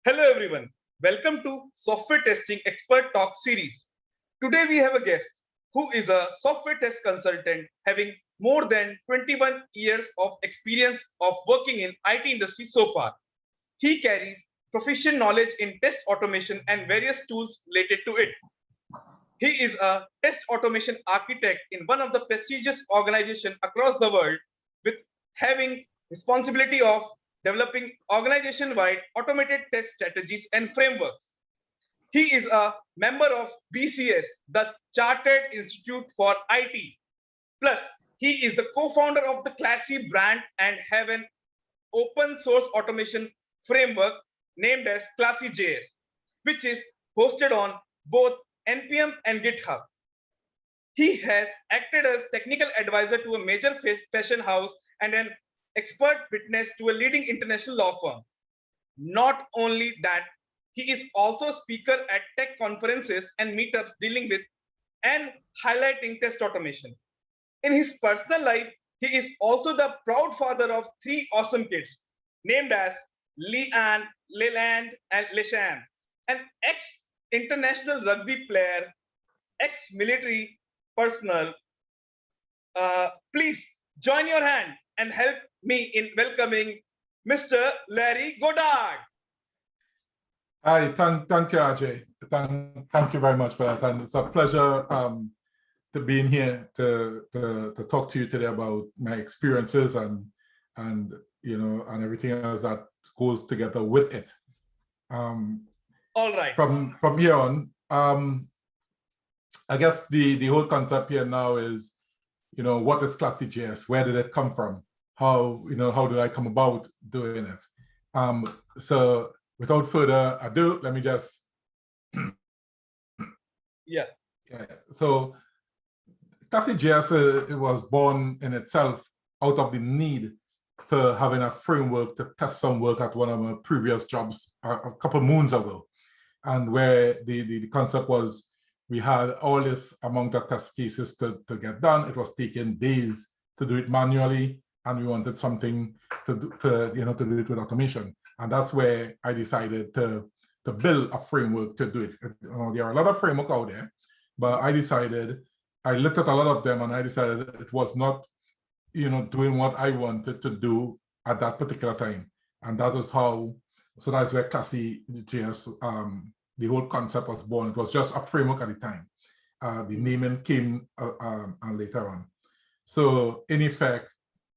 Hello everyone, welcome to Software Testing Expert Talk series. Today we have a guest who is a software test consultant having more than 21 years of experience of working in IT industry so far. He carries proficient knowledge in test automation and various tools related to it. He is a test automation architect in one of the prestigious organizations across the world, with having responsibility of developing organization-wide automated test strategies and frameworks. He is a member of BCS, the Chartered Institute for IT. Plus, he is the co-founder of the Klassi brand and have an open source automation framework named as Klassi JS, which is hosted on both NPM and GitHub. He has acted as technical advisor to a major fashion house and an expert witness to a leading international law firm. Not only that, he is also a speaker at tech conferences and meetups dealing with and highlighting test automation. In his personal life, he is also the proud father of 3 awesome kids named as Leanne, Leland, and Leshan, an ex-international rugby player, ex-military personnel. Please join your hand and help me in welcoming Mr. Larry Goddard. Hi, thank you, Ajay. Thank you very much for that. And it's a pleasure to be in here to talk to you today about my experiences and everything else that goes together with it. All right. From here on, I guess the whole concept here now is, what is Klassi JS? Where did it come from? How did I come about doing it? So without further ado, let me just yeah. So Klassi JS, it was born in itself out of the need for having a framework to test some work at one of my previous jobs a couple of moons ago, and where the concept was we had all this amount of test cases to get done. It was taking days to do it manually, and we wanted something to do to do it with automation. And that's where I decided to build a framework to do it. There are a lot of frameworks out there, but I looked at a lot of them and I decided it was not, doing what I wanted to do at that particular time. And that was that's where Klassi JS, the whole concept was born. It was just a framework at the time. The naming came later on. So in effect,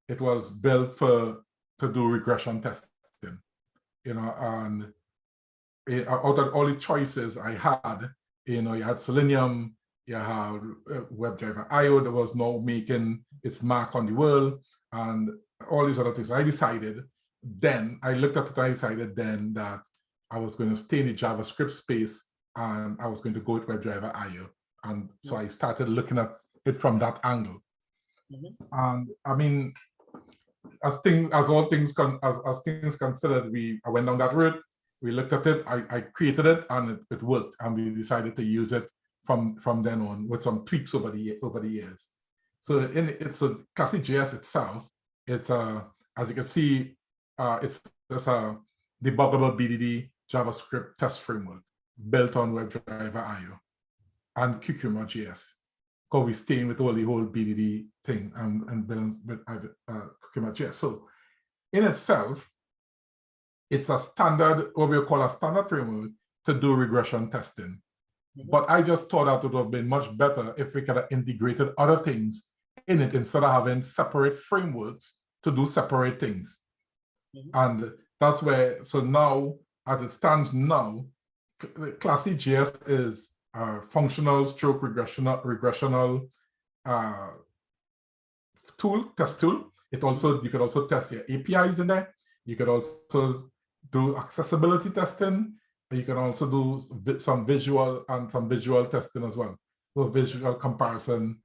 it was built to do regression testing, and out of all the choices I had, you had Selenium, you had WebDriver IO that was now making its mark on the world, and all these other things. I looked at it, I decided then that I was going to stay in the JavaScript space and I was going to go with WebDriver IO. And so I started looking at it from that angle. And I mean, as all things considered, I went down that route. We looked at it. I created it, and it worked. And we decided to use it from then on with some tweaks over the years. So it's a Klassi JS itself. It's as you can see, it's just a debuggable BDD JavaScript test framework built on WebDriver IO and 𝐀𝐠𝐞𝐧𝐝. Because we staying with all the whole BDD thing and building with 𝐀𝐠𝐞𝐧𝐝. So in itself, it's a standard, what we call a standard framework to do regression testing. But I just thought that it would have been much better if we could have integrated other things in it instead of having separate frameworks to do separate things. And that's where, so now, as it stands now, Klassi JS is functional stroke regressional test tool. You could also test your APIs in there. You could also do accessibility testing. You can also do some visual testing as well, so visual comparison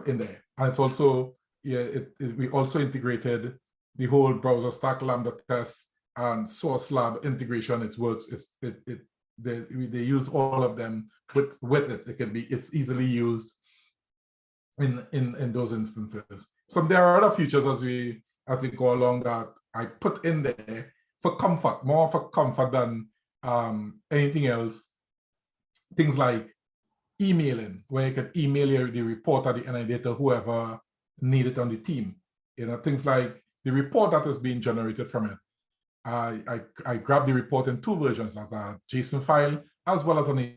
in there. And it's also, we also integrated the whole browser stack Lambda test and source lab integration. It works. They use all of them with it. It's easily used in those instances. So there are other features as we go along that I put in there for comfort, more for comfort than anything else, things like emailing, where you can email the report at the end of the day to whoever needed on the team. Things like the report that is being generated from it. I grabbed the report in two versions, as a JSON file as well as an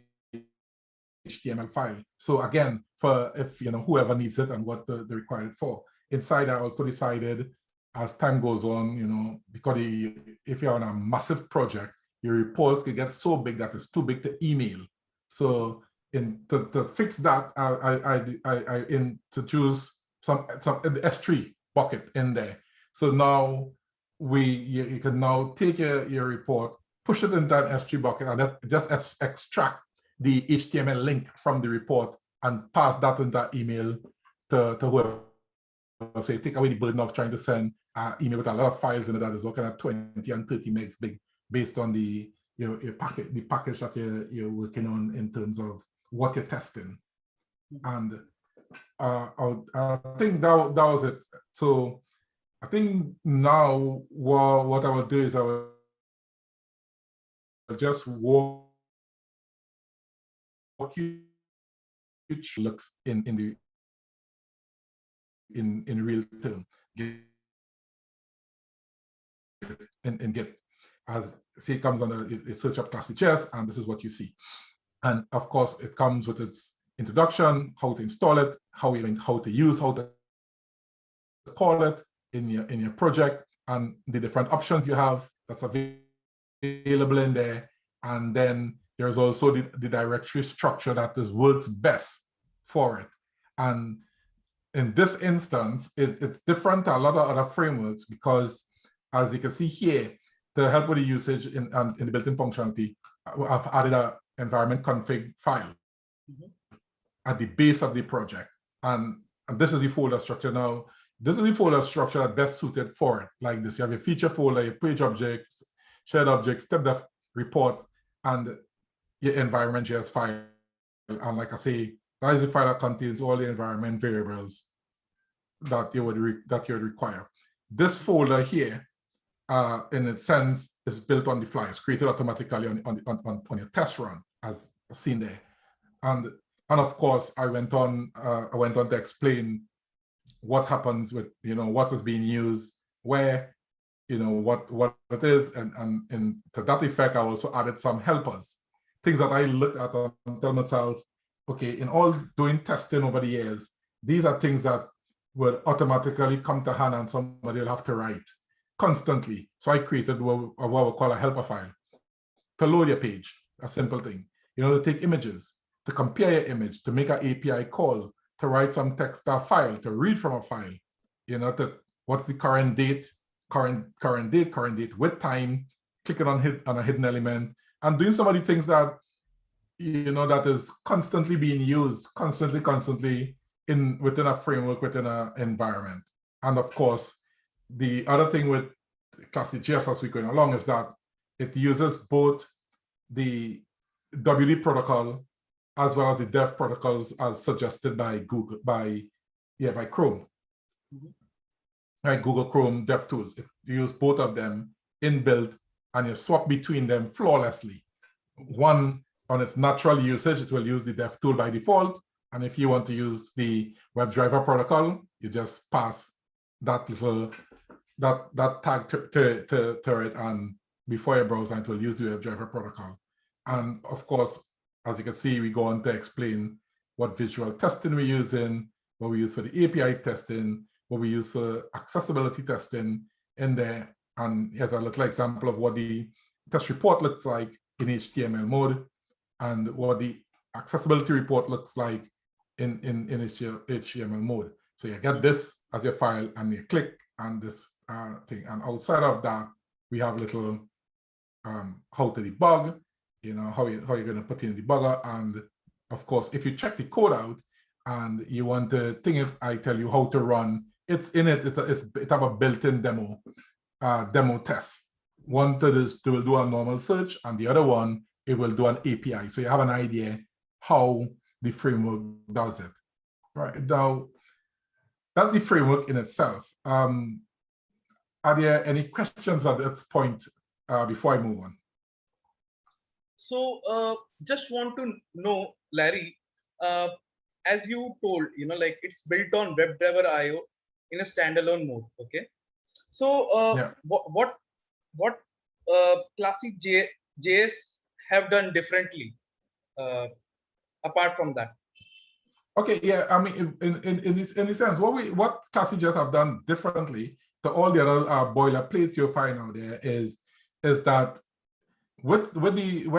HTML file. So again, for if whoever needs it and what they're required for. Inside, I also decided as time goes on, because if you're on a massive project, your reports can get so big that it's too big to email. So to fix that, I introduced some S3 bucket in there. So now you can now take your report, push it into an S3 bucket, and just extract the HTML link from the report and pass that into email to whoever. So you take away the burden of trying to send an email with a lot of files in it that is all kind of 20 and 30 megs big, based on the package that you're working on in terms of what you're testing. And I think that was it. So I think now what I will do is I will just walk you which looks in real term and get, as say it comes under a search up Klassi JS, and this is what you see. And of course it comes with its introduction, how to install it, how to use, how to call it in your project, and the different options you have that's available in there. And then there's also the directory structure that works best for it. And in this instance, it's different to a lot of other frameworks, because as you can see here, to help with the usage in the built-in functionality, I've added an environment config file at the base of the project. And this is the folder structure now. This is the folder structure that best suited for it. Like this, you have your feature folder, your page objects, shared objects, step report, and your environment.js file. And like I say, that is the file that contains all the environment variables that you would require. This folder here, in its sense, is built on the fly. It's created automatically on your test run, as seen there. And of course, I went on to explain what happens with what is being used, where, what it is, and to that effect, I also added some helpers, things that I look at and tell myself, okay, in all doing testing over the years, these are things that would automatically come to hand and somebody will have to write constantly. So I created what we call a helper file to load your page, a simple thing, to take images, to compare your image, to make an API call, to write some text file, to read from a file, what's the current date with time, clicking on a hidden element, and doing some of the things that that is constantly being used, constantly within a framework, within an environment. And of course, the other thing with Klassi JS as we're going along is that it uses both the WD protocol as well as the dev protocols as suggested by Google, by Chrome. Right, Google Chrome DevTools. You use both of them inbuilt, and you swap between them flawlessly. One, on its natural usage, it will use the dev tool by default. And if you want to use the WebDriver protocol, you just pass that little that tag to it, and before your browser, it will use the WebDriver protocol. And of course, as you can see, we go on to explain what visual testing we're using, what we use for the API testing, what we use for accessibility testing in there. And here's a little example of what the test report looks like in HTML mode, and what the accessibility report looks like in HTML mode. So you get this as your file, and you click on this thing. And outside of that, we have little how to debug, how you're going to put in the debugger. And of course, if you check the code out and you want to think it, I tell you how to run. It's in it. It have a built-in demo test. One will do a normal search, and the other one, it will do an API. So you have an idea how the framework does it. Right now, that's the framework in itself. Are there any questions at this point before I move on? So just want to know, Larry, uh, as you told, like it's built on WebDriver IO in a standalone mode. Okay. So Yeah. what Klassi JS have done differently uh, apart from that? Okay, yeah. I mean, in this sense, what Klassi JS have done differently to all the other boilerplates you'll find out there is that when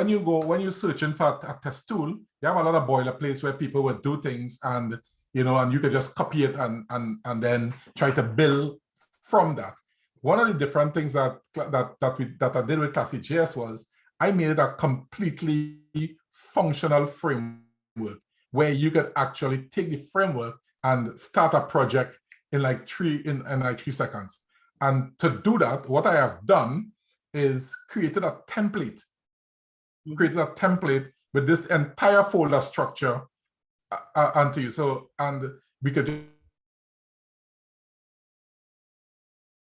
you're searching for a test tool, you have a lot of boilerplates where people would do things and and you could just copy it and then try to build from that. One of the different things that I did with Klassi JS was I made it a completely functional framework where you could actually take the framework and start a project in like 3 seconds. And to do that, what I have done is created a template with this entire folder structure onto you. So, and we could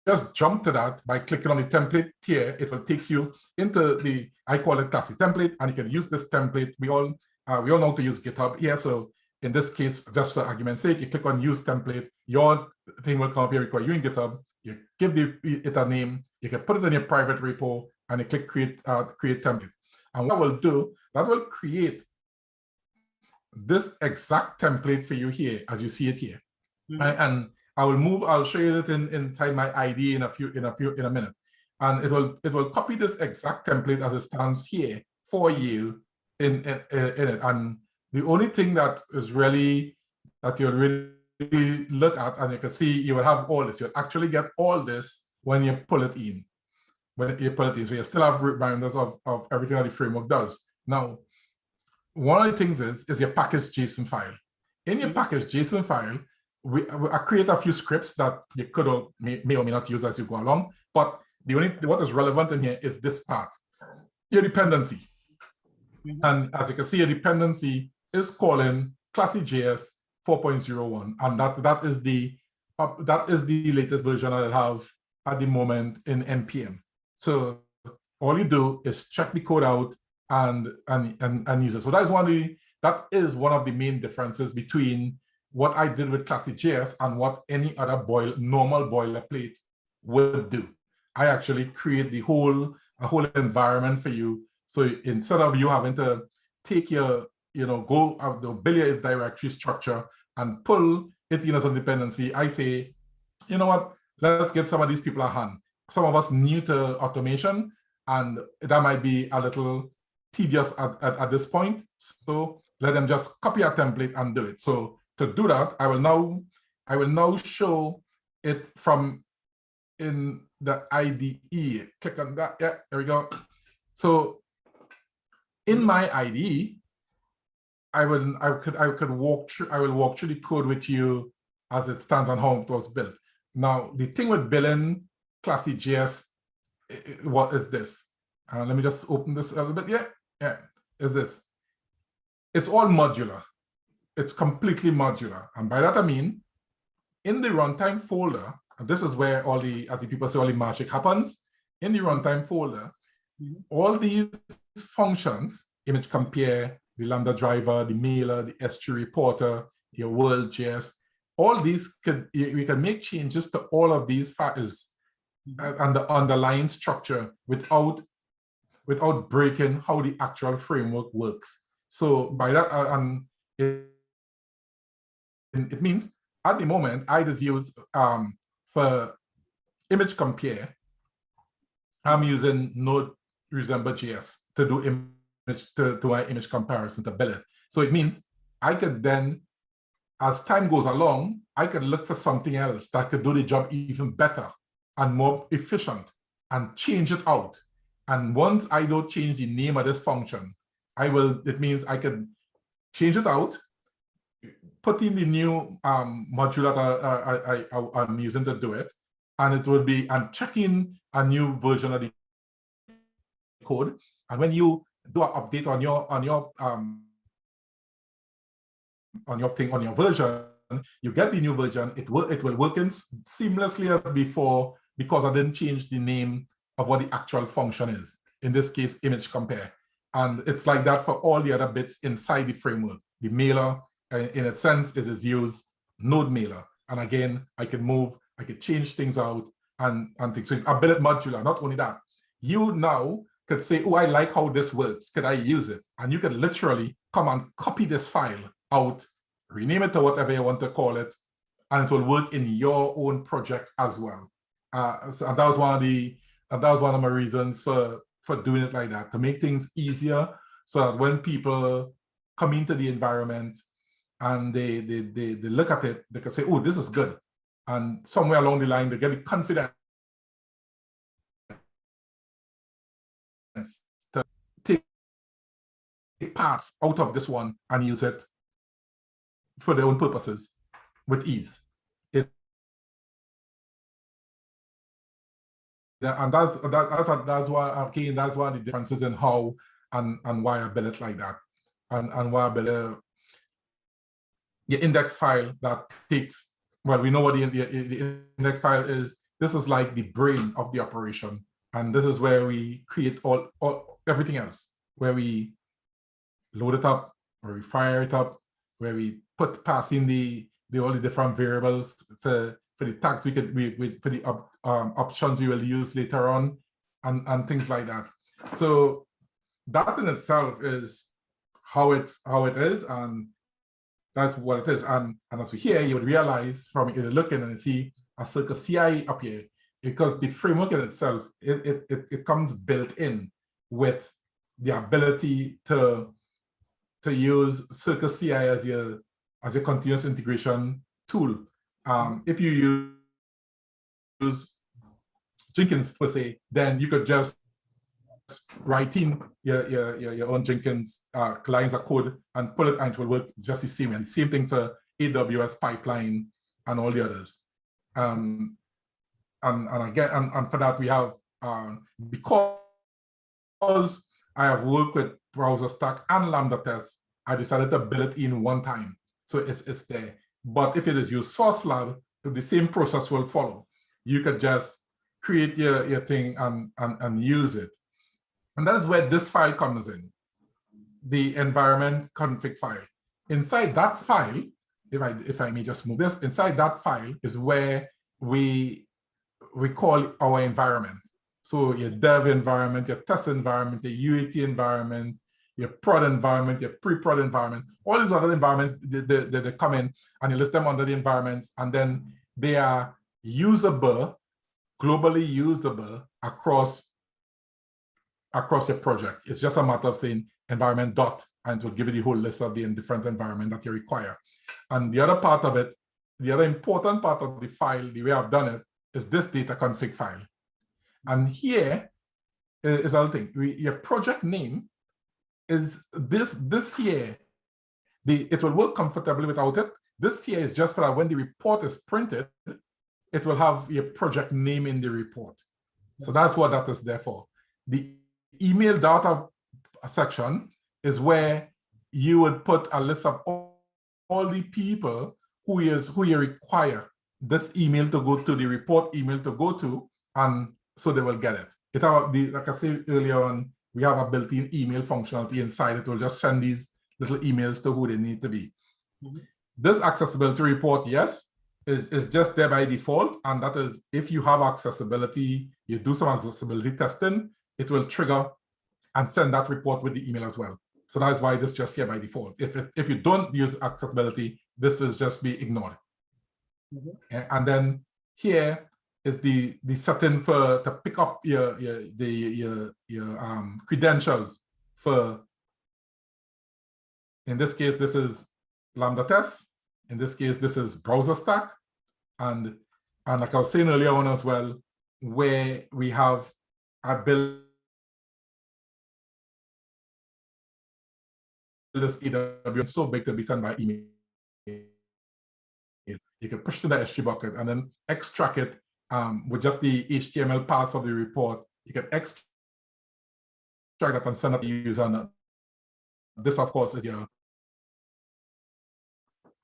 just jump to that by clicking on the template here. It will take you into I call it Klassi template, and you can use this template. We all know how to use GitHub here. So in this case, just for argument's sake, you click on use template, your thing will come up here because you're in GitHub. You give it a name, you can put it in your private repo, and you click create template. And what will do, that will create this exact template for you here, as you see it here. Mm-hmm. And I'll show you it inside my ID in a minute. And it will copy this exact template as it stands here for you in it. And the only thing that is really, that you'll really look at, and you can see you will have all this. You'll actually get all this when you pull it in. So you still have root binders of everything that the framework does. Now, one of the things is your package JSON file. In your package JSON file, I create a few scripts that you could or may or may not use as you go along. But what is relevant in here is this part, your dependency. Mm-hmm. And as you can see, your dependency is calling Klassi JS 4.01, and that is the latest version that I have at the moment in NPM. So all you do is check the code out and use it. So that is one of the main differences between what I did with Klassi JS and what any other normal boilerplate would do. I actually create a whole environment for you. So instead of you having to take your, go out the build your directory structure and pull it in as a dependency, I say, you know what, let's give some of these people a hand. Some of us new to automation, and that might be a little tedious at this point. So let them just copy a template and do it. So to do that, I will now show it from in the IDE. Click on that. Yeah, there we go. So in my IDE, I will walk through the code with you as it stands and how it was built. Now, the thing with building Klassi JS, what is this? Let me just open this a little bit. Yeah, is this. It's all modular. It's completely modular. And by that I mean, in the runtime folder, and this is where as the people say, all the magic happens. In the runtime folder, all these functions, image compare, the Lambda driver, the mailer, the S3 reporter, your world.js, all these we can make changes to all of these files and the underlying structure without breaking how the actual framework works. So by that, it means at the moment I just use for image compare, I'm using Node Resemble.js to do my image comparison to build it. So it means I could then, as time goes along, I could look for something else that could do the job even better and more efficient and change it out. And once I don't change the name of this function, it means I could change it out, put in the new module that I'm using to do it, and it will be, I'm checking a new version of the code. And when you do an update on your version, you get the new version. It will work in seamlessly as before because I didn't change the name of what the actual function is. In this case, image compare. And it's like that for all the other bits inside the framework. The mailer, in a sense, it is used node mailer. And again, I could change things out and things. So a billet modular, not only that, you now could say, oh, I like how this works. Could I use it? And you could literally come and copy this file out, rename it to whatever you want to call it, and it will work in your own project as well. And that was one of my reasons for doing it like that, to make things easier, so that when people come into the environment and they look at it, they can say, oh, this is good. And somewhere along the line, they get the confidence to take parts out of this one and use it for their own purposes with ease. And that's why, again, that's one of the differences in how and why I build it like that. And why I build the index file that takes, well, we know what the index file is. This is like the brain of the operation. And this is where we create everything else, where we load it up, where we fire it up, where we pass in all the different variables for the tags for the options we will use later on, and things like that. So that in itself is how it is, and that's what it is. And as we hear, you would realize from looking and see a 𝐀𝐠𝐞𝐧𝐝𝐚 up here, because the framework in itself, it comes built in with the ability to use 𝐀𝐠𝐶I as a continuous integration tool. If you use Jenkins per se, then you could just write in your own Jenkins lines of code and pull it, and it will work just the same. And the same thing for AWS pipeline and all the others. And for that we have, because I have worked with Browser Stack and Lambda Test, I decided to build it in one time, so it's there. But if it is used Source Lab, the same process will follow. You could just create your thing and use it. And that's where this file comes in, the environment config file. Inside that file, if I may just move this, inside that file is where we call our environment. So your dev environment, your test environment, your UAT environment, your prod environment, your pre-prod environment, all these other environments, they come in and you list them under the environments, and then they are usable, globally usable across your project. It's just a matter of saying environment dot, and it will give you the whole list of the different environment that you require. And the other part of it, the other important part of the file, the way I've done it, is this data config file. And here is another thing. Your project name is this here. It will work comfortably without it. This here is just for that when the report is printed, it will have your project name in the report. So that's what that is there for. The email data section is where you would put a list of all the people who you require this email to go to, the report email to go to, and so they will get it. Like I said earlier on, we have a built-in email functionality inside. It will just send these little emails to who they need to be. This accessibility report, yes, is just there by default, and that is if you have accessibility, you do some accessibility testing, it will trigger and send that report with the email as well. So that's why this is just here by default. If you don't use accessibility, this is just be ignored. And then here is the setting to pick up your credentials for, in this case, this is Lambda Test. In this case, this is Browser Stack. And like I was saying earlier on as well, where we have a build this AWS so big to be sent by email. You can push to the S3 bucket and then extract it with just the HTML parts of the report. You can extract that and send it to the user. And this, of course, is your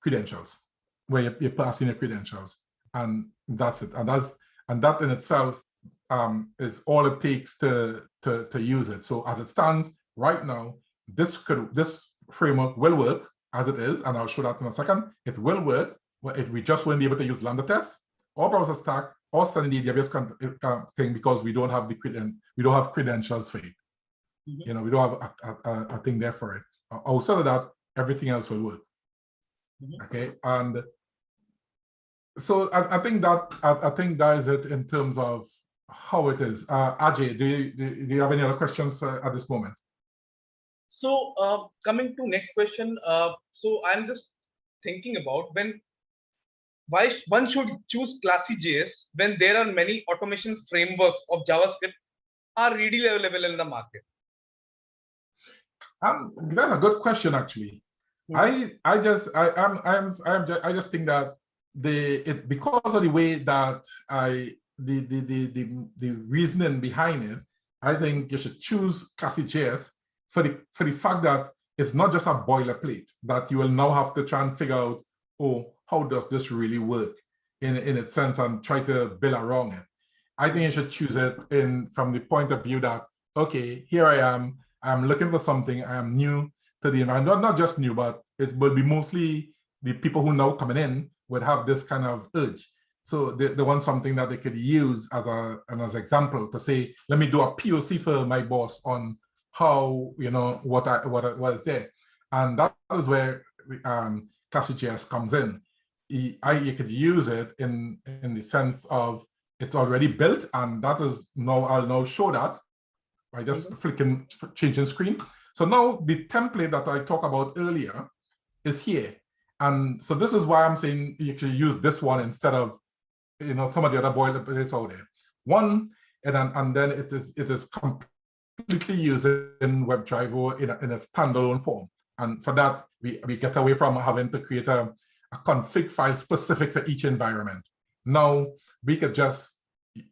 credentials, where you pass in your credentials, and that's it. And that in itself is all it takes to use it. So as it stands, right now, this framework will work as it is, and I'll show that in a second. It will work. We just won't be able to use Lambda tests or browser stack or send the AWS thing because we don't have credentials for it. You know, we don't have a thing there for it. Outside of that, everything else will work. Okay, and so I think that is it in terms of how it is. Ajay, do you have any other questions at this moment? So coming to next question, so I'm just thinking about why one should choose Klassi JS when there are many automation frameworks of JavaScript are readily available in the market. That's a good question, actually. I just think that because of the way that the reasoning behind it, I think you should choose Klassi JS for the fact that it's not just a boilerplate that you will now have to try and figure out, oh, how does this really work in its sense, and try to build around it. I think you should choose it from the point of view that, okay, here I am, I'm looking for something, I am new to the environment, not just new, but it will be mostly the people who now coming in would have this kind of urge. So they want something that they could use as an example to say, let me do a POC for my boss on how, you know, what is there. And that is where Klassi JS comes in. You could use it in the sense of it's already built, and that is now, I'll now show that by just changing screen. So now the template that I talked about earlier is here. And so this is why I'm saying you should use this one instead of, you know, some of the other boilerplates out there. One, and then it is completely used in WebDriver in a standalone form. And for that, we get away from having to create a config file specific for each environment. Now we could just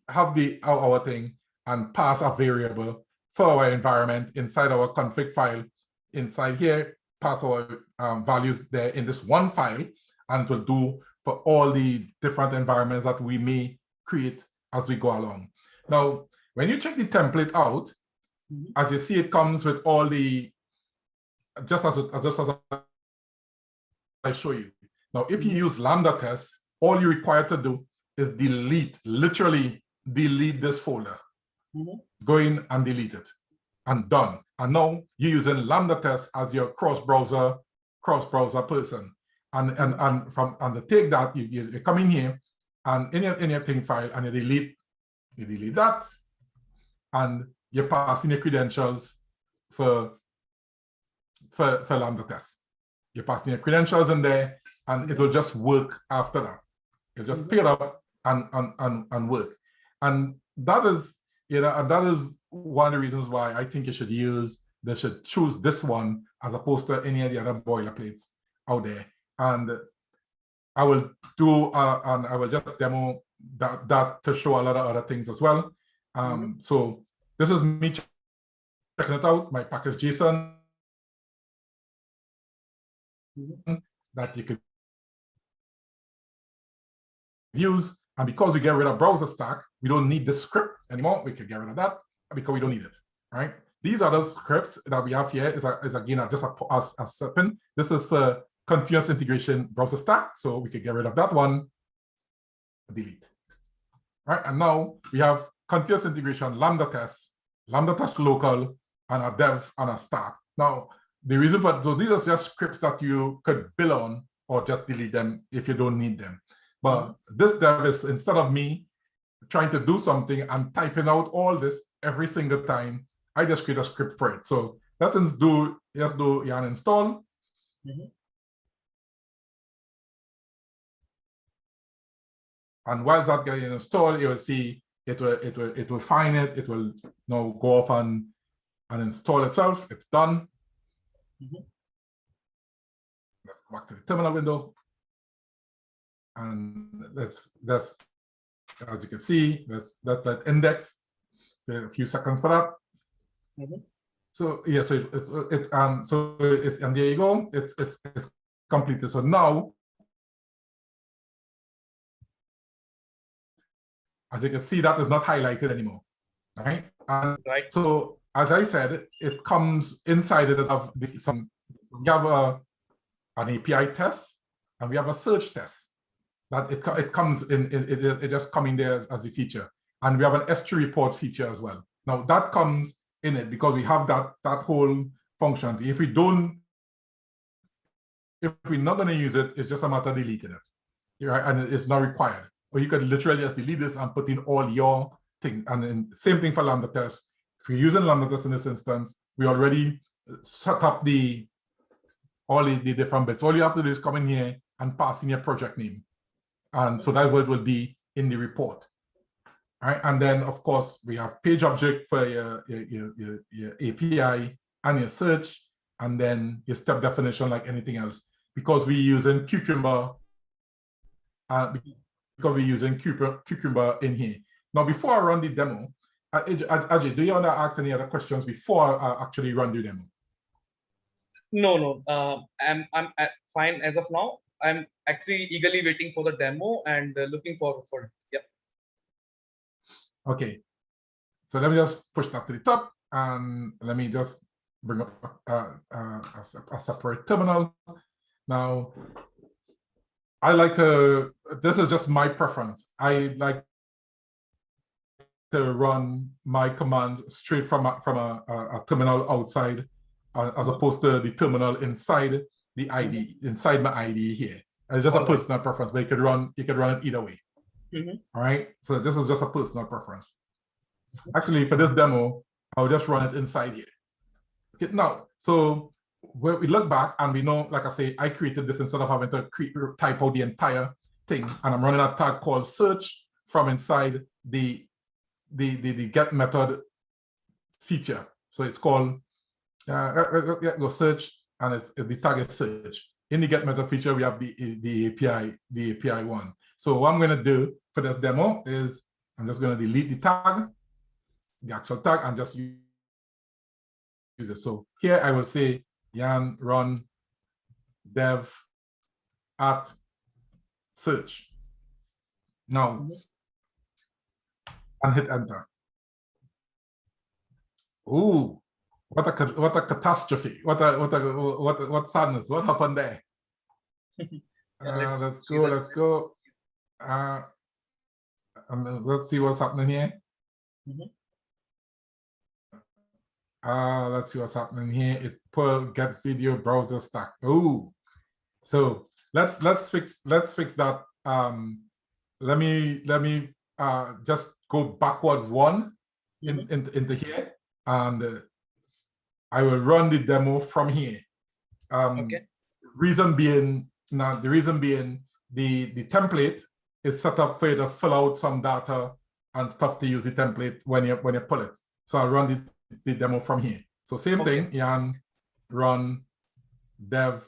have our thing and pass a variable for our environment inside our config file. Inside here, pass our values there in this one file, and it will do for all the different environments that we may create as we go along. Now, when you check the template out, as you see, it comes with all the, just as I show you. Now, if you use Lambda tests, all you're required to do is literally delete this folder. Go in and delete it, and done. And now you're using Lambda tests as your cross-browser person. And to take that, you come in here and in your thing file, and you delete that, and you pass in your credentials for Lambda tests. You pass in your credentials in there, and it will just work after that. You just pick it up and work. And that is, you know, and that is one of the reasons why I think you should choose this one as opposed to any of the other boilerplates out there. And I will just demo that to show a lot of other things as well. So this is me checking it out, my package JSON that you could use. And because we get rid of browser stack, we don't need this script anymore. We can get rid of that because we don't need it, right? These other scripts that we have here is again just a stepping. This is for continuous integration browser stack, so we could get rid of that one, delete. Right, and now we have continuous integration Lambda test local, and a dev and a start. Now, the reason for, so these are just scripts that you could build on or just delete them if you don't need them. But this dev is, instead of me trying to do something and typing out all this every single time, I just create a script for it. So let's do yarn install. And while that getting installed, you will see it will find it. It will now go off and install itself. It's done. Let's go back to the terminal window. And that's as you can see, that's that index. A few seconds for that. So yeah, so it's and there you go. It's completed. So now, as you can see, that is not highlighted anymore, right? And so as I said, it comes inside it of we have an API test and we have a search test. That it comes in, it just coming there as a feature. And we have an S3 report feature as well. Now that comes in it because we have that whole functionality. If we're not going to use it, it's just a matter of deleting it, right? And it's not required. Or you could literally just delete this and put in all your things. And then same thing for Lambda test. If you're using Lambda test in this instance, we already set up all the different bits. All you have to do is come in here and pass in your project name. And so that's what it will be in the report. All right. And then, of course, we have page object for your API and your search, and then your step definition like anything else. Because we're using Cucumber, Cucumber in here. Now, before I run the demo, Ajay, do you want to ask any other questions before I actually run the demo? No. I'm fine as of now. I'm actually eagerly waiting for the demo and looking forward for it. Yep. Okay. So let me just push that to the top, and let me just bring up a separate terminal. Now, I like to, this is just my preference. I like to run my commands straight from a terminal outside, as opposed to the terminal inside the ID, inside my ID here. It's just a personal preference, but you could run it either way. All right. So this is just a personal preference. Actually, for this demo, I'll just run it inside here. Okay, now, so when we look back and we know, like I say, I created this instead of having to type out the entire thing, and I'm running a tag called search from inside the get method feature. So it's called go search, and the tag is search. In the get method feature, we have the API one. So what I'm going to do for this demo is I'm just going to delete the tag, the actual tag, and just use it. So here I will say yarn run dev at search. Now, and hit enter. Ooh, what a catastrophe! What sadness! What happened there? Let's go. Let's see what's happening here. Let's see what's happening here. It pull get video browser stack. Oh, so let's fix that. Let me just go backwards one into here, and I will run the demo from here. Okay. Reason being, the template is set up for you to fill out some data and stuff to use the template when you pull it. So I'll run the demo from here. So same thing, yarn run dev,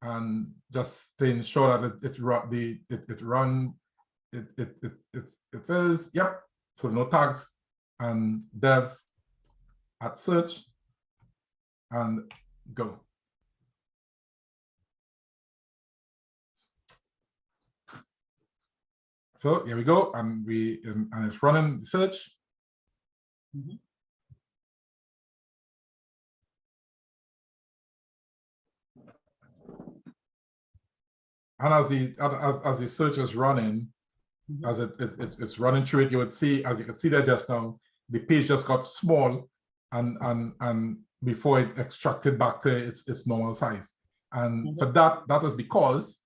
and just to ensure that it says yep. So no tags, and dev at search, and go. So here we go, and it's running the search. And as the search is running, as it's running through it, you would see, as you can see there just now, the page just got small, and before it extracted back to its normal size. And for that is because,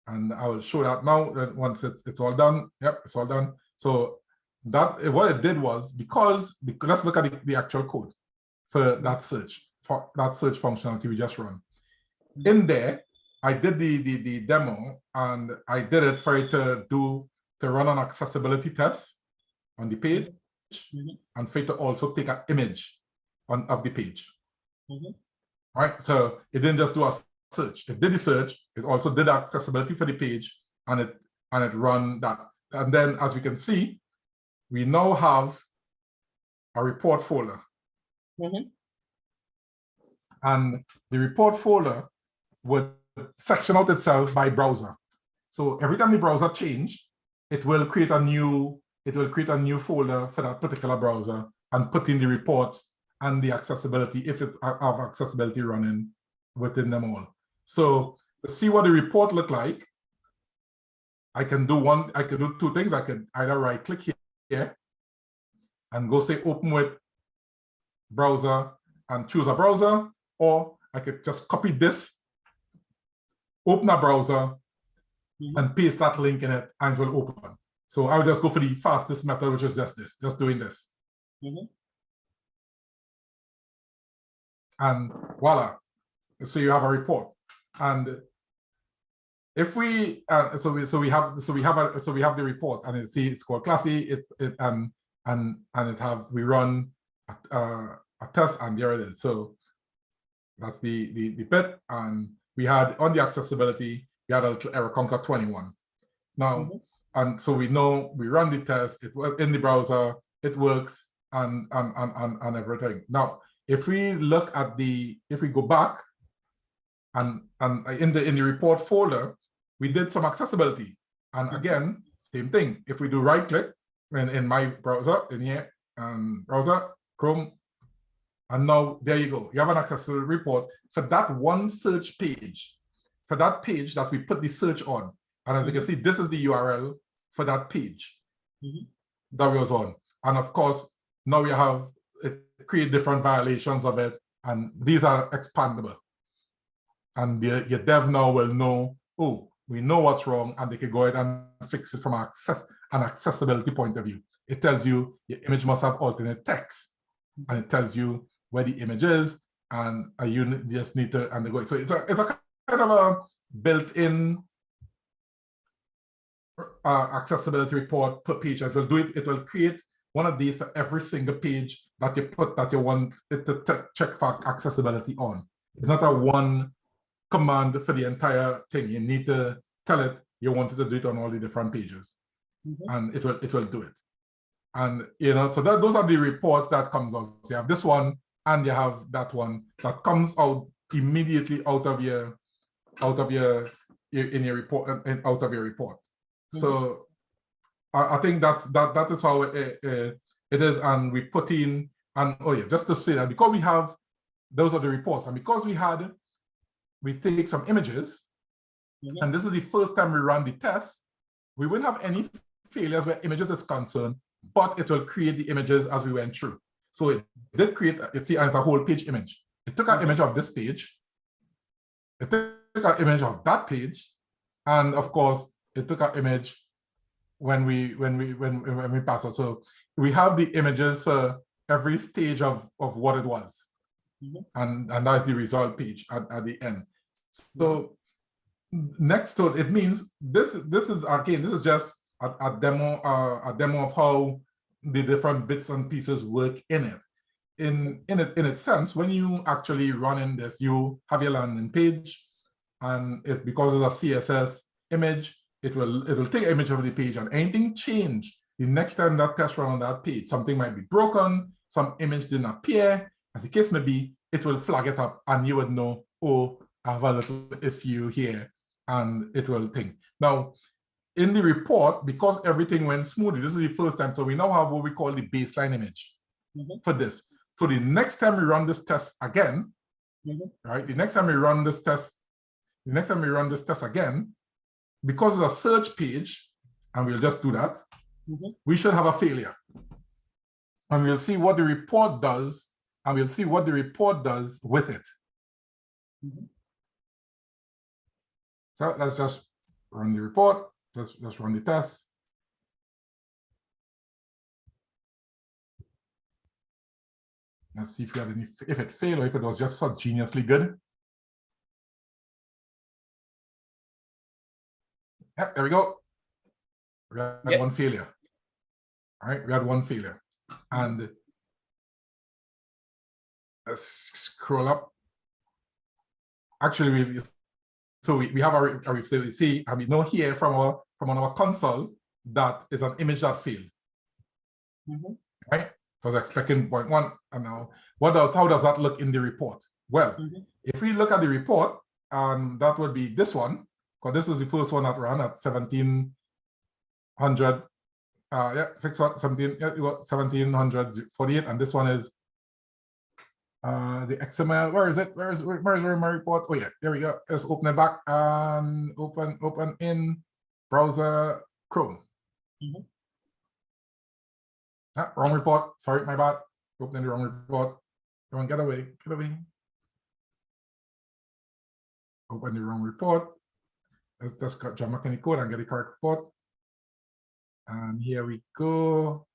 and I will show that now once it's all done. Yep, it's all done. So that what it did was, because let's look at the actual code for that search functionality we just run. In there, I did the demo, and I did it for it to run an accessibility test on the page, and for it to also take an image of the page. All right, so it didn't just do a search. It did the search. It also did accessibility for the page, and it ran that. And then, as we can see, we now have a report folder. And the report folder would section out itself by browser. So every time the browser change, it will create a new it will create a new folder for that particular browser and put in the reports and the accessibility, if it's have accessibility running within them all. So to see what the report look like, I can do two things. I could either right click here and go say open with browser and choose a browser, or I could just copy this, open a browser, and paste that link in it, and it will open. So I'll just go for the fastest method, which is just doing this. And voila, so you have a report. And if we so we have the report, and it's called Klassi. We run a test, and there it is. So that's the bit, and we had on the accessibility, we had a little error conquer 21. Now, and so we know we run the test, it works in the browser, it works, and everything. Now, if we look at if we go back and in the report folder, we did some accessibility. And again, same thing. If we do right click in my browser, in here, browser, Chrome, and now there you go. You have an accessibility report for that one search page, for that page that we put the search on. And as you can see, this is the URL for that page that we was on. And of course, now we have create different violations of it, and these are expandable. And your dev now will know, oh, we know what's wrong, and they can go ahead and fix it from an accessibility point of view. It tells you your image must have alternate text, and it tells you where the image is, and you just need to undergo it. So it's a kind of a built-in accessibility report per page. It will do it. It will create one of these for every single page that you want it to check for accessibility on. It's not a one command for the entire thing. You need to tell it you wanted to do it on all the different pages, and it will do it. And so those are the reports that comes out. So you have this one, and you have that one that comes out immediately out of your report. So I think that is how it is, and we put in, and just to say that because we have those are the reports, and because we take some images, and this is the first time we run the test, we wouldn't have any failures where images is concerned, but it will create the images as we went through. So it did create, it's a whole page image. It took an image of this page, it took an image of that page, and of course, it took an image when we pass out. So we have the images for every stage of what it was. And that's the result page at the end. So next, so it means this is just a demo of how the different bits and pieces work in it. In its sense, when you actually run in this, you have your landing page, and because it's a CSS image, it'll take an image of the page, and anything change the next time that test run on that page, something might be broken, some image didn't appear, as the case may be, it will flag it up, and you would know, oh, I have a little issue here, and it will think. Now, in the report, because everything went smoothly, this is the first time, so we now have what we call the baseline image for this. So the next time we run this test again, right? The next time we run this test again, because it's a search page, and we'll just do that, we should have a failure. And we'll see what the report does, and we'll see what the report does with it. So let's just run the report. Let's run the test. Let's see if we had if it failed or if it was just so geniusly good. Yep, there we go. We had one failure. All right, we had one failure. And let's scroll up. Actually, we have our so we see, and we know here from our console that is an image that failed. Right? I was expecting 0.1, and now how does that look in the report? Well, if we look at the report, that would be this one, because this is the first one that ran at 1700 yeah, 17, yeah, 1748, and this one is the XML. Where is it? Where's my report? Oh yeah, there we go. Let's open it back and open in browser Chrome. Wrong report. Sorry, my bad. Opening the wrong report. Come on, get away, get away. Open the wrong report. Let's just cut John McKinney code and get the correct report. And here we go.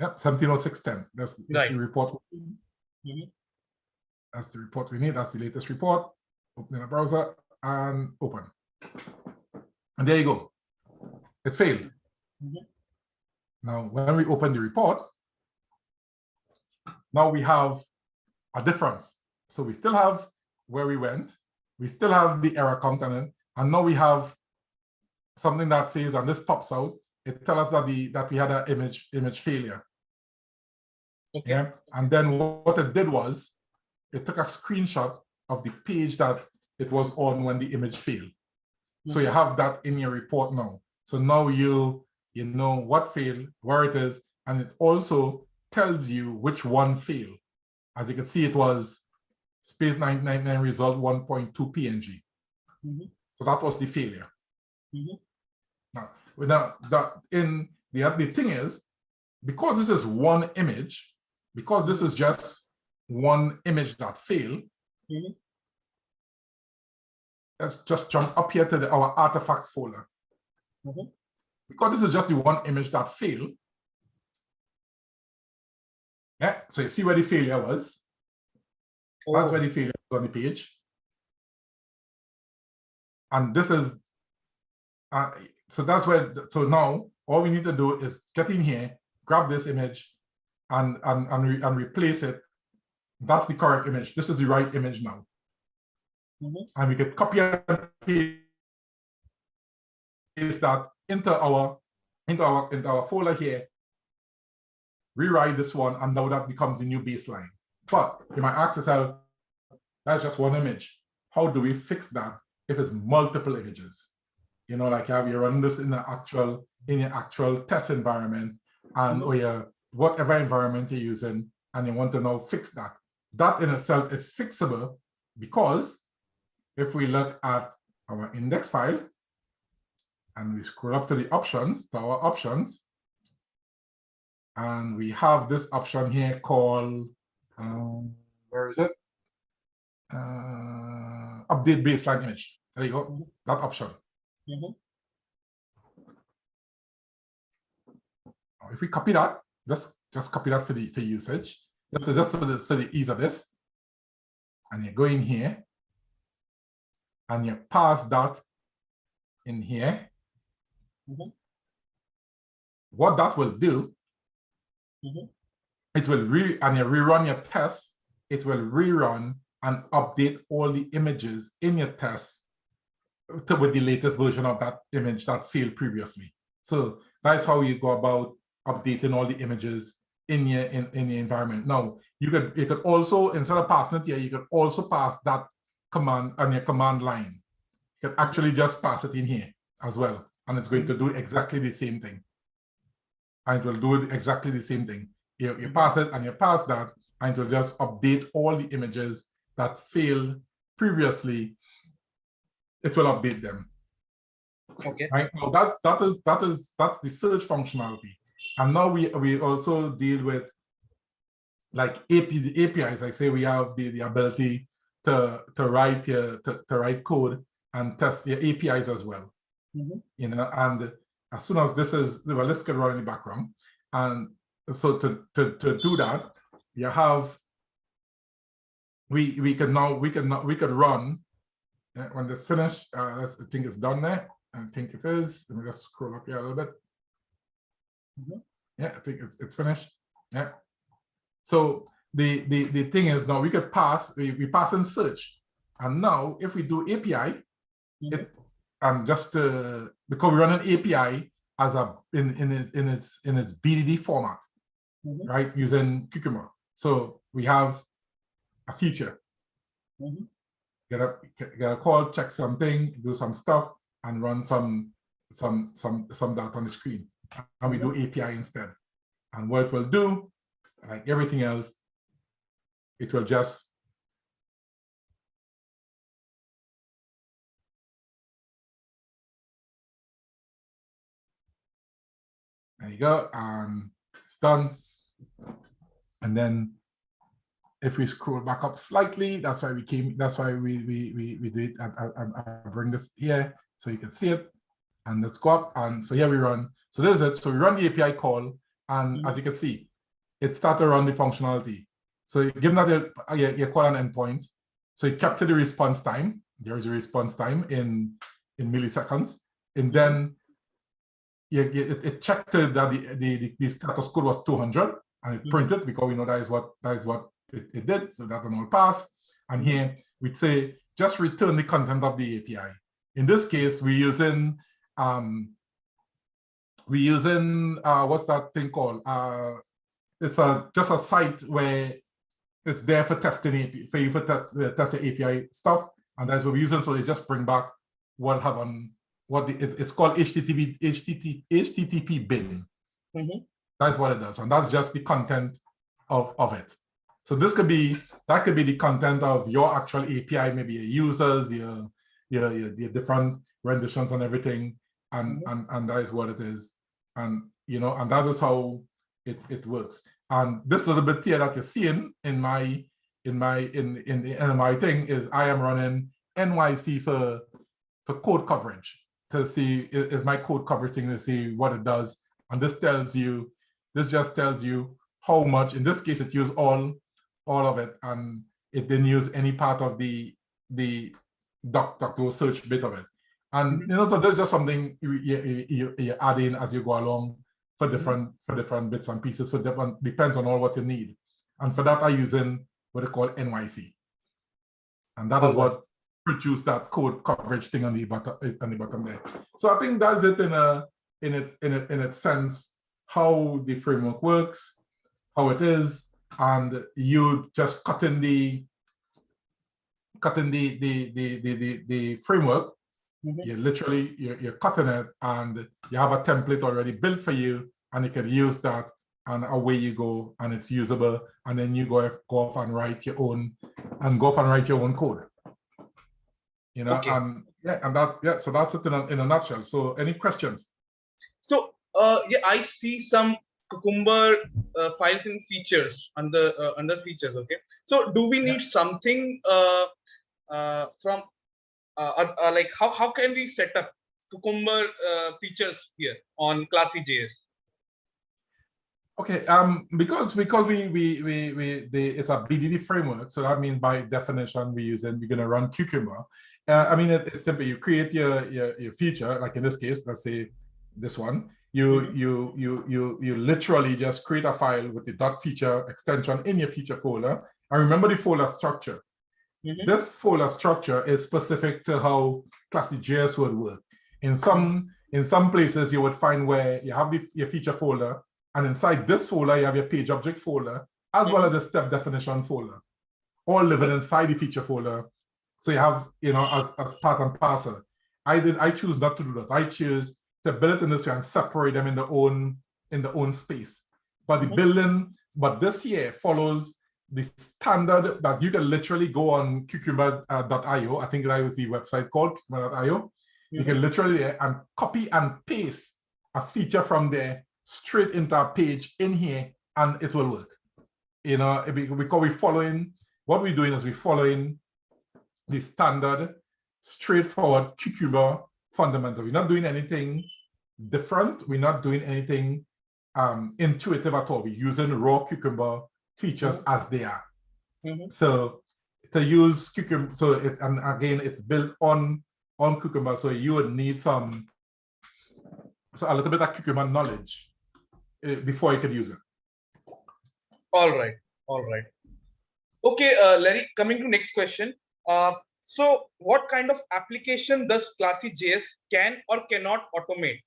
Yep, 170610. That's the report. That's the report we need. That's the latest report. Open in the browser and open. And there you go. It failed. Now, when we open the report, now we have a difference. So we still have where we went. We still have the error content. And now we have something that says, and this pops out, it tells us that we had an image failure. Okay. Yeah. And then what it did was, it took a screenshot of the page that it was on when the image failed. So you have that in your report now. So now you know what failed, where it is, and it also tells you which one failed. As you can see, it was space 999 result 1.2 PNG. So that was the failure. Now, the thing is, because this is one image, because this is just one image that failed, let's just jump up here to our artifacts folder. Because this is just the one image that failed. Yeah, so you see where the failure was. That's where the failure was on the page. And this is, so that's where, so now all we need to do is get in here, grab this image and replace it. That's the correct image. This is the right image now. And we can copy and paste that into our folder here, rewrite this one, and now that becomes a new baseline. But you might ask yourself, that's just one image. How do we fix that if it's multiple images? You know, like you run this in your actual test environment, and or your whatever environment you're using, and you want to now fix that. That in itself is fixable, because if we look at our index file and we scroll up to the options, to our options, and we have this option here called, where is it? Update baseline image. There you go, that option. If we copy that, just copy that for usage. Just for the ease of this. And you go in here and you pass that in here. What that will do, it will and you rerun your test, it will rerun and update all the images in your test with the latest version of that image that failed previously. So that's how you go about updating all the images in your environment. Now, you could also, instead of passing it here, you could also pass that command on your command line. You can actually just pass it in here as well, and it's going to do exactly the same thing. And it will do exactly the same thing. You pass it and you pass that, and it will just update all the images that failed previously. It will update them. Okay. Right now, that's the search functionality. And now we also deal with like the APIs. I say we have the ability to write code and test your APIs as well. You know, and as soon as this is, well, let's get run in the background. And so to do that, you have we could run when this finished. I think it's done there. I think it is. Let me just scroll up here a little bit. Yeah, I think it's finished. Yeah. So the thing is, now we could pass, we pass in search. And now if we do API, and just because we run an API as in its BDD format, right, using 𝐀𝐠𝐞𝐧𝐝𝐚. So we have a feature. Get a call, check something, do some stuff, and run some data on the screen. and we do API instead. And what it will do, like everything else, it will just there you go, it's done. And then if we scroll back up slightly, that's why we came, that's why we did it. I bring this here so you can see it. And let's go up. And so here we run. So there's it. So we run the API call. And as you can see, it started to run the functionality. So given that you call an endpoint, so it captured the response time. There is a response time in milliseconds. And then it checked that the status code was 200 and it printed because we know that is what it did. So that one will pass. And here we'd say just return the content of the API. In this case, we're using what's that thing called? It's just a site where it's there for testing for you to test the API stuff, and that's what we're using. So they just bring back what have on it's called HTTP bin. That's what it does, and that's just the content of it. So this could be the content of your actual API, maybe your users, your different renditions and everything, and that is what it is, and and that is how it works. And this little bit here that you're seeing in my thing is I am running NYC for code coverage to see is my code coverage thing to see what it does, and this just tells you how much. In this case, it used all of it, and it didn't use any part of the DuckDuckGo search bit of it. And so there's just something you add in as you go along for different bits and pieces. Depends on all what you need. And for that, I'm using what they call NYC, and that is what produced that code coverage thing on the bottom there. So I think that's it in its sense, how the framework works, how it is, and you just cutting the framework. You're cutting it, and you have a template already built for you, and you can use that, and away you go, and it's usable. And then you go off and write your own, code. Okay. And so that's it in a nutshell. So any questions? So I see some Cucumber files in features under features. Okay. So do we need something from like how can we set up Cucumber features here on Klassi JS? Okay, because it's a BDD framework, so that means by definition we're gonna run Cucumber. I mean it's simple. You create your feature, like in this case, let's say this one. You literally just create a file with the .feature extension in your feature folder, and remember the folder structure. This folder structure is specific to how Klassi JS would work. In some places, you would find where you have your feature folder, and inside this folder, you have your page object folder, as well as a step definition folder, all living inside the feature folder. So you have, as part and parcel. I choose not to do that. I choose to build it in this way and separate them in their own space. But the building, but this here follows the standard that you can literally go on cucumber.io. I think that is the website called cucumber.io. You can literally and copy and paste a feature from there straight into a page in here, and it will work. Because what we're doing is we're following the standard, straightforward Cucumber fundamental. We're not doing anything different. We're not doing anything intuitive at all. We're using raw Cucumber features as they are. So to use Cucumber, and again, it's built on Cucumber, so you would need a little bit of Cucumber knowledge before you could use it. All right. Okay, Larry, coming to next question. So what kind of application does Klassi JS can or cannot automate?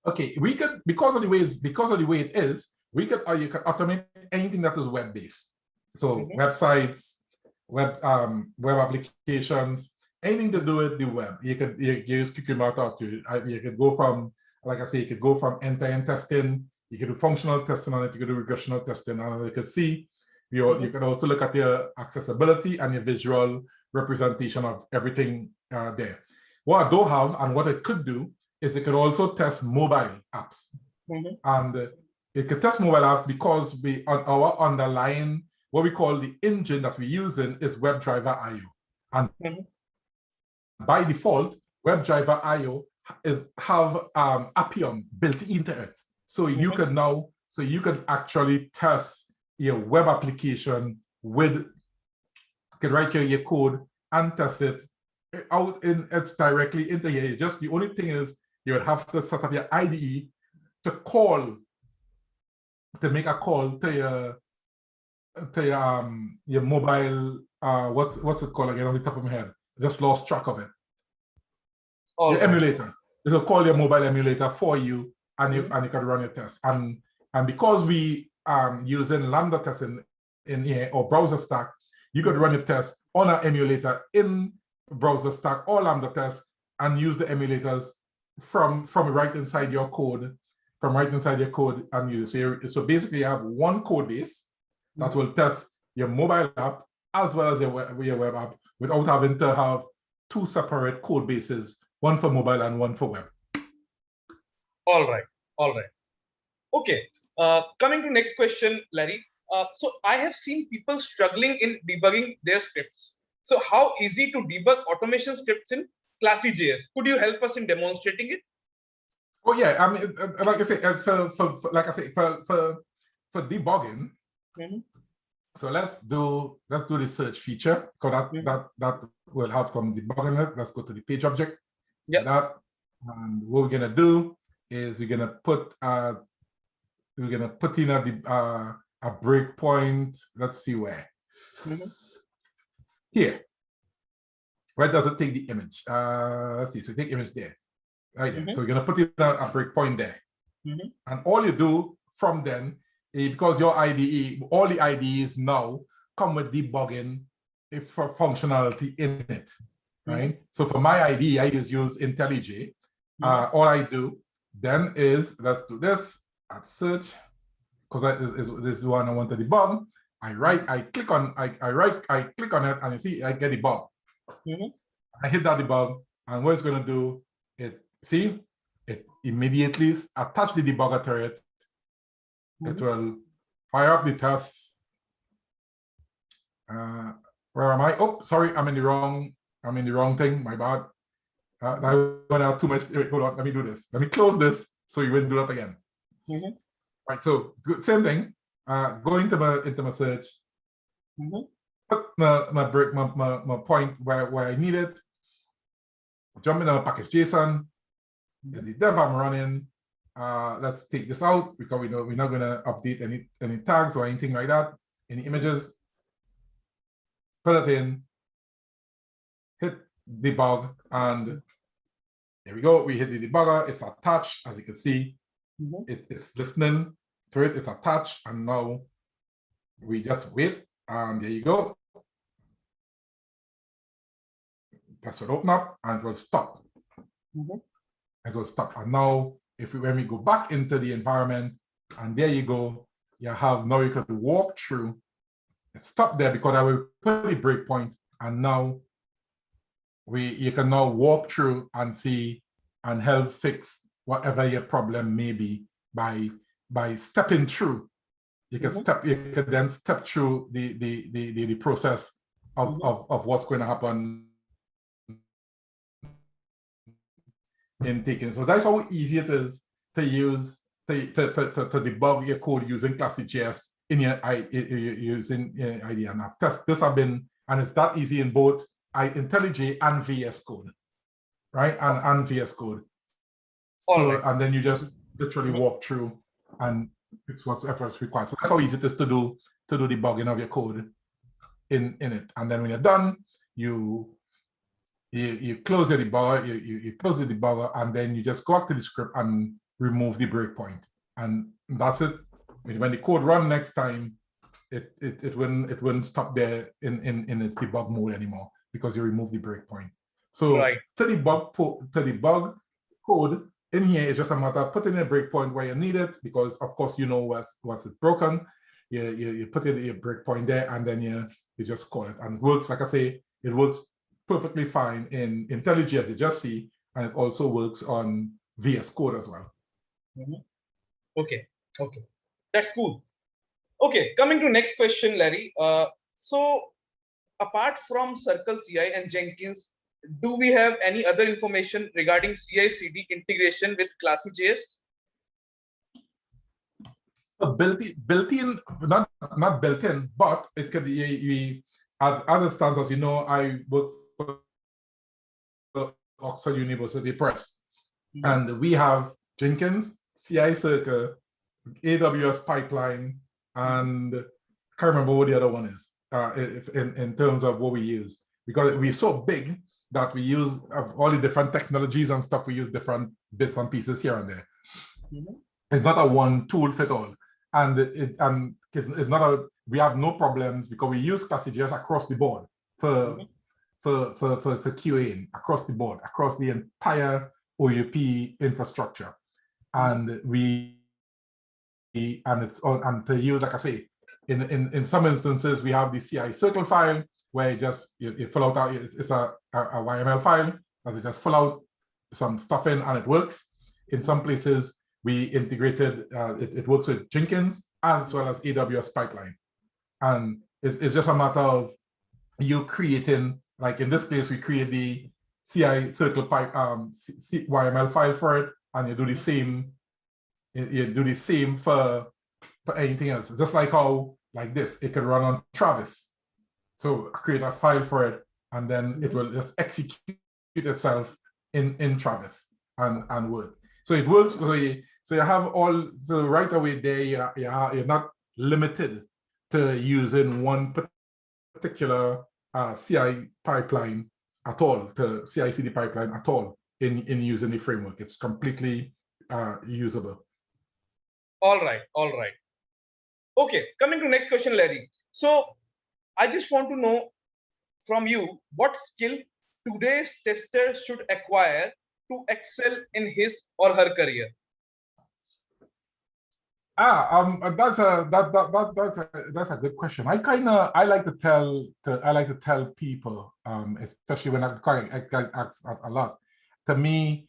Okay, we could, because of the way it is, you can automate anything that is web-based. So websites, web applications, anything to do with the web. You could use 𝐀𝐠𝐞𝐧𝐝𝐚 talk to you. You could go from, like I say, you could go from end-to-end testing. You could do functional testing on it. You could do regressional testing on it. You could see. You could also look at your accessibility and your visual representation of everything there. What I don't have and what it could do is it could also test mobile apps. And it could test mobile apps because our underlying, what we call the engine that we're using is WebDriver IO. And by default, WebDriver IO have Appium built into it. So you could actually test your web application with, you could write your code and test it out it's directly into here. Just the only thing is you would have to set up your IDE to make a call to your mobile, what's it called again on the top of my head? Just lost track of it. Your emulator. It'll call your mobile emulator for you, and you can run your test. And because we using Lambda testing in here or browser stack, you could run your test on an emulator in browser stack or Lambda test and use the emulators from right inside your code, and use it. So basically you have one code base that will test your mobile app as well as your web app without having to have two separate code bases, one for mobile and one for web. All right. Okay. Coming to next question, Larry. So I have seen people struggling in debugging their scripts. So how easy to debug automation scripts in Klassi JS? Could you help us in demonstrating it? Oh yeah, I mean, like I say, for debugging. So let's do the search feature because that will have some debugging in it. Let's go to the page object. Yeah. That, and what we're gonna do is we're gonna put in a breakpoint. Let's see where. Here. Where does it take the image? Let's see. So take image there. Right there. So we're gonna put in a breakpoint there. And all you do from then, because your IDE, all the IDEs now come with debugging for functionality in it, right? So for my IDE, I just use IntelliJ. All I do then is, let's do this at search, because this is the one I want to debug. I click on it, and you see I get debug. I hit that debug, and what it's going to do, it immediately attach the debugger to it. It will fire up the tests. Where am I? Oh, sorry, I'm in the wrong thing. My bad. I went out too much. Hold on, let me do this. Let me close this so you wouldn't do that again. Right. So same thing. Go into my search. Put my point where I need it. Jump into my package JSON. There's the dev I'm running. Let's take this out because we know we're not going to update any tags or anything like that, any images. Put it in, hit debug, and there we go. We hit the debugger. It's attached, as you can see. It's listening to it. It's attached, and now we just wait, and there you go. That will open up, and it will stop. It will stop, and now when we go back into the environment, and there you go, you can walk through. It stopped there because I will put the breakpoint, and now you can now walk through and see and help fix whatever your problem may be by stepping through. You can then step through the process of what's going to happen in taking. So that's how easy it is to use to debug your code using Klassi JS in your using IDE. And I've tested this, and it's that easy in both IntelliJ and VS Code, right? And VS Code. And then you just literally walk through, and it's whatever is required. So that's how easy it is to do debugging of your code in it. And then when you're done, you close the debugger, you close the debugger, and then you just go back to the script and remove the breakpoint. And that's it. When the code runs next time, it wouldn't stop there in its debug mode anymore because you remove the breakpoint. So Right. to debug code in here, it's just a matter of putting a breakpoint where you need it, because of course you know what's broken. You put in your breakpoint there, and then you just call it, and it works. Like I say, it works perfectly fine in IntelliJ, as you just see, and it also works on VS Code as well. Okay, that's cool. Okay, coming to next question, Larry. So apart from Circle CI and Jenkins, do we have any other information regarding CI/CD integration with Klassi JS? Built-in, not built-in, but it could be, as it stands, as you know, I work for Oxford University Press, and we have Jenkins, CI/CD, AWS pipeline, and I can't remember what the other one is in terms of what we use, because we're so big that we use all the different technologies and stuff. We use different bits and pieces here and there. It's not a one tool fit all, and it's not a. We have no problems because we use Klassi JS across the board for QA across the board, across the entire OUP infrastructure, and it's on, and to use, like I say, in some instances we have the CI/CD file where you fill out it's a YML file that you just fill out some stuff in and it works. In some places we integrated it works with Jenkins as well as AWS pipeline, and it's just a matter of you creating, like in this case we create the CI/CD pipe YML file for it, and you do the same. You do the same for anything else. It's just like how, like this, it can run on Travis. So create a file for it, and then it will just execute itself in Travis and work. So it works. So you have all, so right away there you're not limited to using one particular CI pipeline at all, to CI/CD pipeline at all in using the framework. It's completely usable. All right. Okay, coming to next question, Larry. So I just want to know from you what skill today's tester should acquire to excel in his or her career. That's a good question. I like to tell people, especially when I get asked a lot. To me,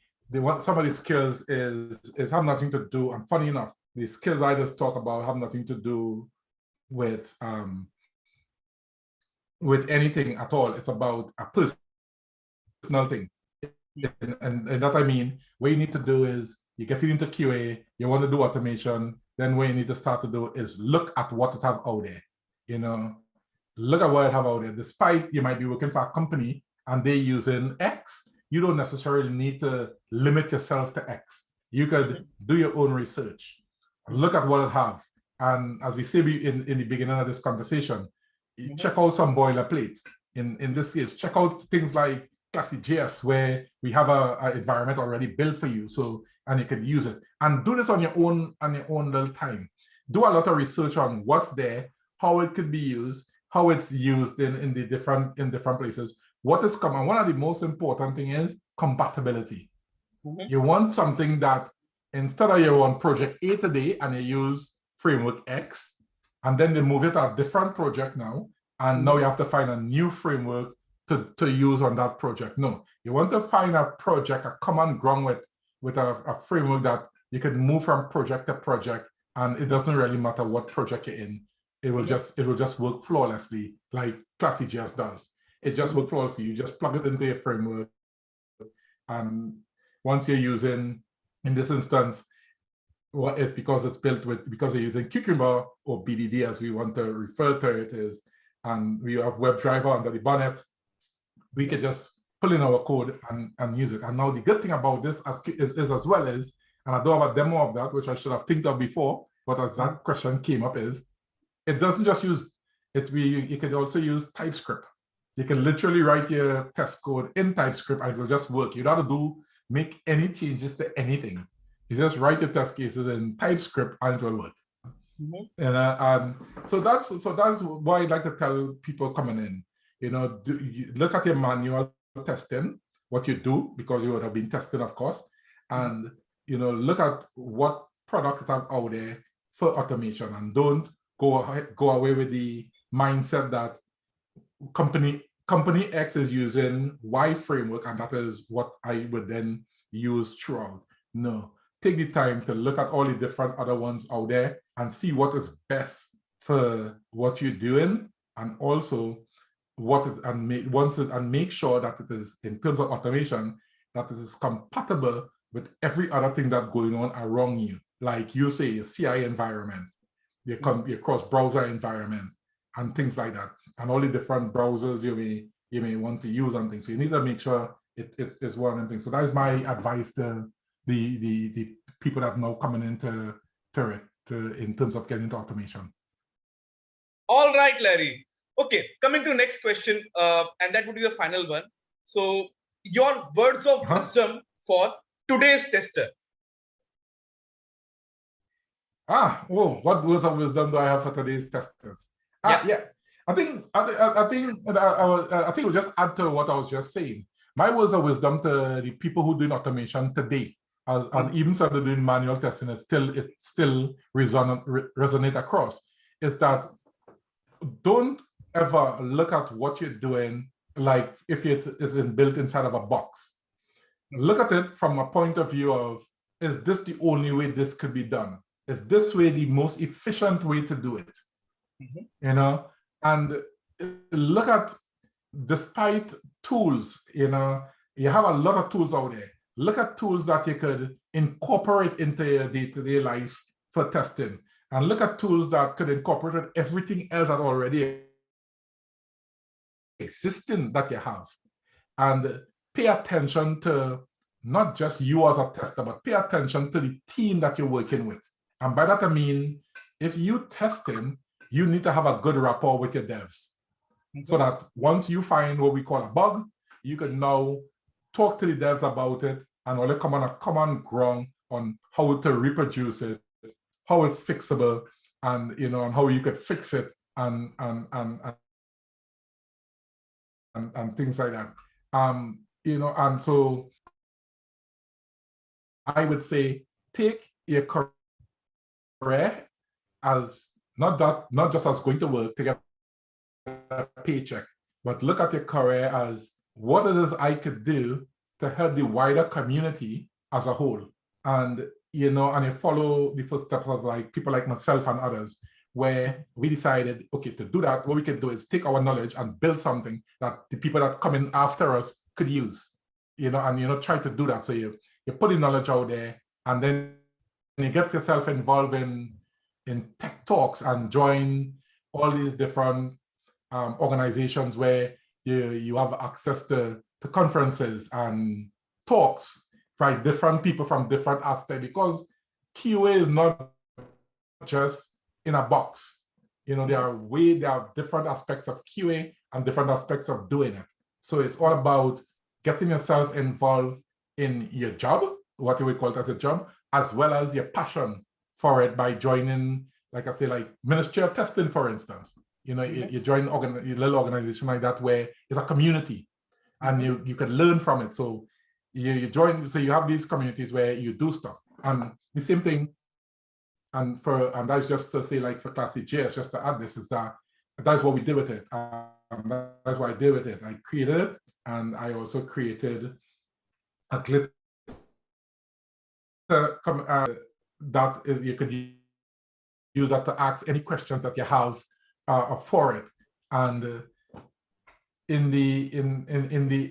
some of the skills is have nothing to do, and funny enough, the skills I just talk about have nothing to do with anything at all. It's about a personal thing, and that I mean, what you need to do is you get it into QA, you want to do automation, then what you need to start to do is look at what it have out there. Look at what it have out there. Despite you might be working for a company and they're using X, you don't necessarily need to limit yourself to X. You could do your own research, look at what it have. And as we say in the beginning of this conversation, check out some boilerplates. In this case, check out things like Klassi JS, where we have an environment already built for you, and you can use it. And do this on your own little time. Do a lot of research on what's there, how it could be used, how it's used in different places, what is common. One of the most important thing is compatibility. You want something that instead of you're on project A today and you use framework X, and then they move it to a different project now, and now you have to find a new framework to use on that project. No, you want to find a project, a common ground with a framework that you can move from project to project, and it doesn't really matter what project you're in. It will just work flawlessly, like Klassi JS does. It just works flawlessly. You just plug it into your framework, and once you're using, in this instance, well, it's because you're using Cucumber or BDD as we want to refer to it is, and we have WebDriver under the bonnet, we can just pull in our code and use it. And now the good thing about this is as well is, and I do have a demo of that, which I should have think of before, but as that question came up is, it doesn't just use it, you can also use TypeScript. You can literally write your test code in TypeScript and it will just work. You don't have to make any changes to anything. You just write your test cases in TypeScript and it will work. And so that's why I like to tell people coming in, look at your manual testing what you do, because you would have been testing, of course, and look at what products are out there for automation, and don't go away with the mindset that company X is using Y framework and that is what I would then use throughout. No, take the time to look at all the different other ones out there and see what is best for what you're doing, and also make sure that it is, in terms of automation, that it is compatible with every other thing that's going on around you. Like you say, a CI environment, your cross-browser environment, and things like that, and all the different browsers you may want to use and things. So you need to make sure it's one of them things. So that is my advice to the people that are now coming into in terms of getting into automation. All right, Larry. Okay, coming to next question, and that would be the final one. So your words of wisdom for today's tester. What words of wisdom do I have for today's testers? I think we'll just add to what I was just saying. My words of wisdom to the people who do automation today, and even so they're doing manual testing, it still resonate across, is that don't ever look at what you're doing like if it's built inside of a box. Look at it from a point of view of, is this the only way this could be done? Is this way the most efficient way to do it? And look at, despite tools, you have a lot of tools out there. Look at tools that you could incorporate into your day-to-day life for testing, and look at tools that could incorporate everything else that already existing that you have, and pay attention to not just you as a tester, but pay attention to the team that you're working with. And by that I mean, if you testing, you need to have a good rapport with your devs, so that once you find what we call a bug, you can now talk to the devs about it and only come on a common ground on how to reproduce it, how it's fixable, and and how you could fix it, and things like that. And so I would say, take your career as not just as going to work to get a paycheck, but look at your career as what it is I could do to help the wider community as a whole. And and you follow the footsteps of like people like myself and others, where we decided, okay, to do that, what we can do is take our knowledge and build something that the people that come in after us could use, and try to do that. So you put the knowledge out there, and then you get yourself involved in tech talks and join all these different organizations where you have access to conferences and talks by different people from different aspects, because QA is not just in a box. There are different aspects of QA and different aspects of doing it. So it's all about getting yourself involved in your job, what you would call it as a job, as well as your passion for it by joining, like I say, like Ministry of Testing, for instance. You join a little organization like that where it's a community, and you can learn from it. So you join, so you have these communities where you do stuff. And the same thing, and that's just to say, like for Klassi JS, just to add this, is that's what we did with it. And that's what I did with it. I created it, and I also created a glitter that you could use that to ask any questions that you have for it. And in the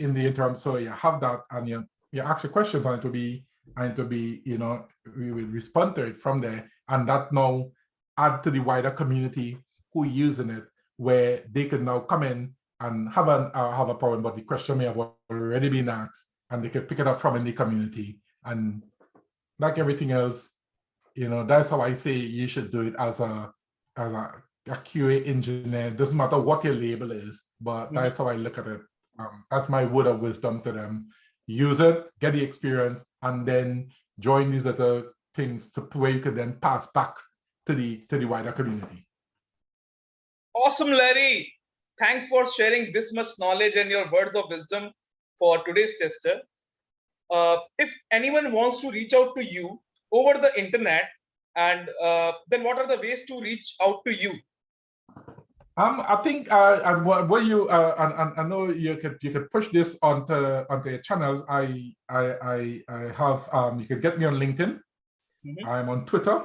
interim, so you have that, and you ask your questions, and it will be we will respond to it from there, and that now add to the wider community who are using it, where they can now come in and have a problem, but the question may have already been asked, and they can pick it up from in the community. And like everything else, that's how I say you should do it as a QA engineer. It doesn't matter what your label is, but that's how I look at it. That's my word of wisdom to them. Use it, get the experience, and then join these little things to where you can then pass back to the wider community. Awesome, Larry. Thanks for sharing this much knowledge and your words of wisdom. for today's tester. If anyone wants to reach out to you over the internet, and then what are the ways to reach out to you? I think what you I know you could push this onto your channels. I have you could get me on LinkedIn. I'm on Twitter.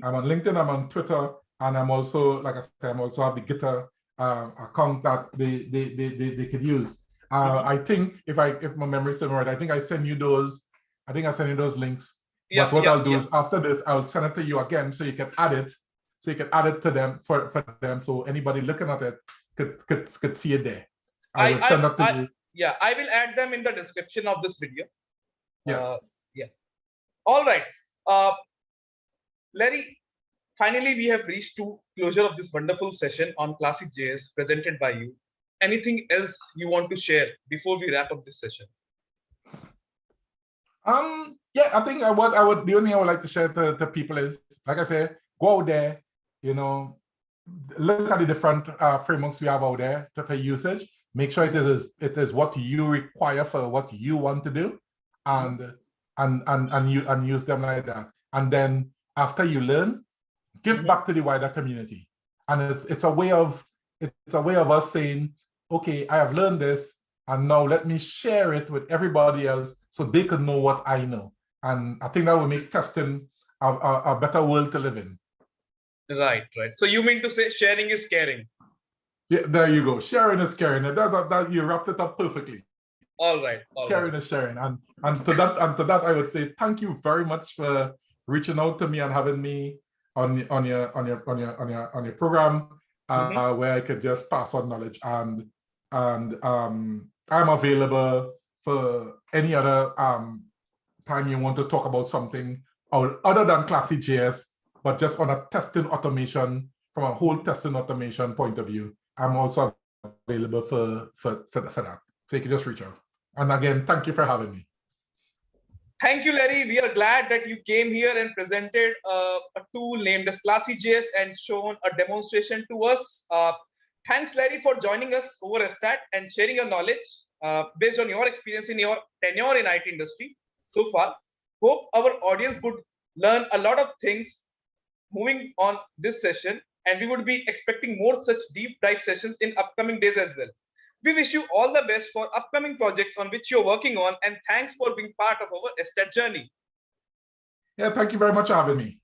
I'm on LinkedIn. I'm on Twitter, and I'm also, like I said, I'm also have the Gitter account that they could use. I think if my memory serves me right, I think I send you those. I think I send you those links. But what I'll do is after this, I'll send it to you again so you can add it. So you can add it to them for them, so anybody looking at it could see it there. I will send that to you. Yeah, I will add them in the description of this video. Yes. Yeah. All right. Larry, finally, we have reached to closure of this wonderful session on Klassi JS presented by you. Anything else you want to share before we wrap up this session? Yeah, I think the only thing I would like to share to people is, like I said, go out there, look at the different frameworks we have out there for usage. Make sure it is what you require for what you want to do, and use them like that. And then after you learn, give back to the wider community. And it's a way of us saying, okay, I have learned this, and now let me share it with everybody else so they can know what I know. And I think that will make testing a better world to live in. Right. So you mean to say sharing is caring? Yeah, there you go. Sharing is caring. That you wrapped it up perfectly. All right. Caring is sharing. And to that, I would say thank you very much for reaching out to me and having me on your program, where I could just pass on knowledge. And I'm available for any other time you want to talk about something other than Klassi JS, but just on a testing automation, from a whole testing automation point of view. I'm also available for that. So you can just reach out. And again, thank you for having me. Thank you, Larry. We are glad that you came here and presented a tool named as Klassi JS and shown a demonstration to us. Thanks, Larry, for joining us over STET and sharing your knowledge based on your experience in your tenure in IT industry so far. Hope our audience would learn a lot of things moving on this session, and we would be expecting more such deep dive sessions in upcoming days as well. We wish you all the best for upcoming projects on which you're working on, and thanks for being part of our STET journey. Yeah, thank you very much for having me.